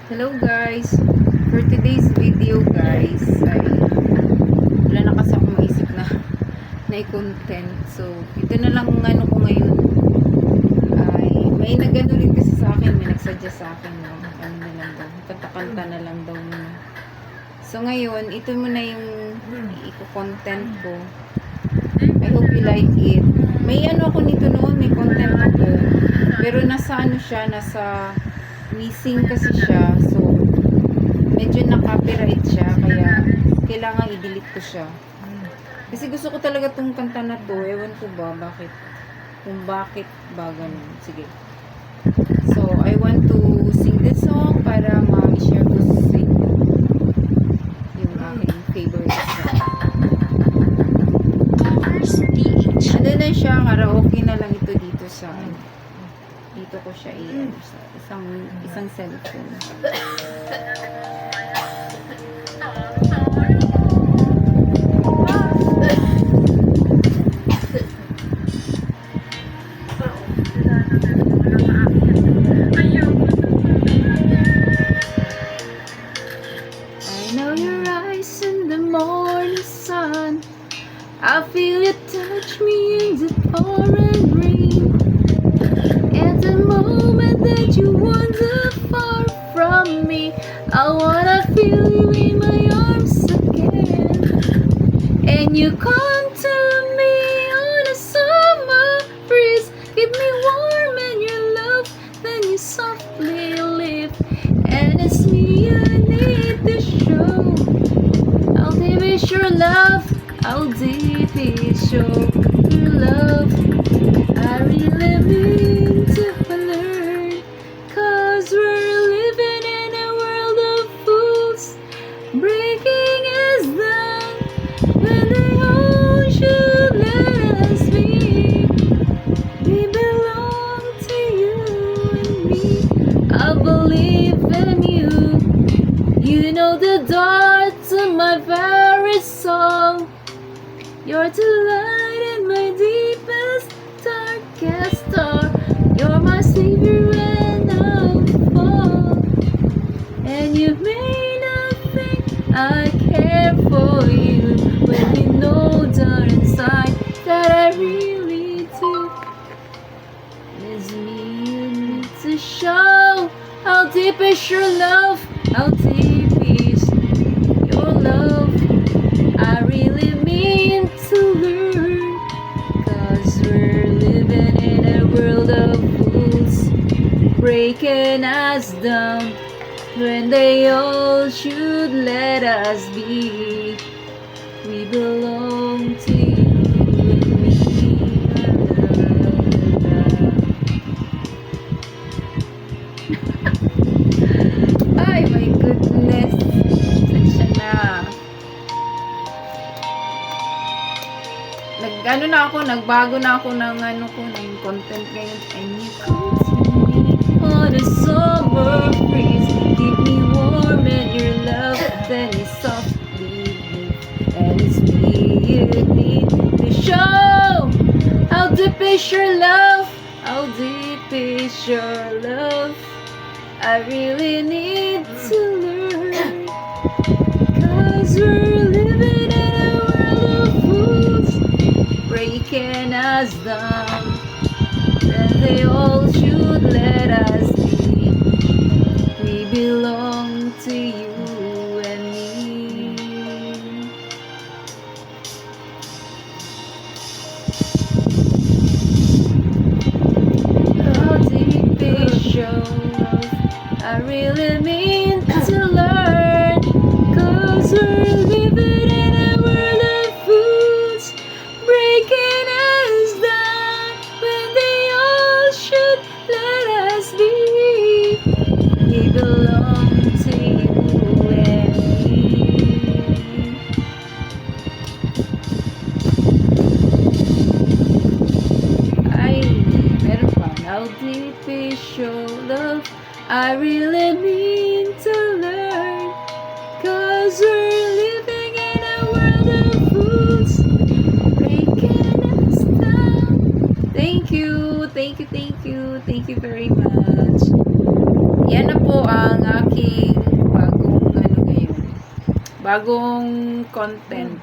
Hello guys, for today's video guys ay wala na kasi ako maisip na i-content. So ito na lang ano ko ngayon ay may nagano rin kasi sa akin, may nagsuggest sa akin no? Ano na lang daw, kanta na lang daw muna. So ngayon, ito muna yung i-content ko. I hope you like it. May ano ako nito noon, may content ako. Pero nasa ano siya, nasa missing kasi siya. So, medyo na-copyright siya. Kaya, kailangan i-delete ko siya. Kasi gusto ko talaga tong kanta na to. Ewan ko ba, bakit? Kung bakit ba ganun. Sige. So, I want to sing this song para ma-share ko sa inyo yung aking favorite song. Ano na siya, karaoke na lang ito dito sa dito ko siya sa isang cellphone. I know your eyes in the morning sun. I feel you touch me in the pouring rain. At the moment that you wander far from me, I wanna feel you in my arms again. And you come to me on a summer breeze, keep me warm in your love, then you softly leave. And it's me you need to show. How deep is your love? How deep is your love? I really mean to learn, 'cause we're living in a world of fools. Breaking is done when they all should let us be. We belong to you and me. I believe in you. You know the darts of my very soul. You're the light in my deepest, darkest star. You're my savior when I fall. And you may not think I care for you, when you know down inside that I really do. It's me you need to show. How deep is your love? How deep is your love? I really mean to learn, 'cause we're living in a world of fools, breaking us down when they all should let us be. We belong to you and me. Ay, my goodness. Sensya na. Nagbago na ako ng ng content ngayon. And you come to me on a summer breeze, keep me warm in your love, then you softly leave. And it's me you need to show. How deep is your love? How deep is your love? I really need to learn, 'cause we're living in a world of fools, breaking us down, then they all should let us be. We belong to you and me. How deep is your love? I really mean to learn, 'cause we're living in a world of fools, breaking us down when they all should let us be. We belong to you and me. Ay, meron pa. How deep is your love? I really mean to learn, 'cause we're living in a world of fools, breaking us down. Thank you very much. yan na po ang aking bagong ano ngayon. Bagong content.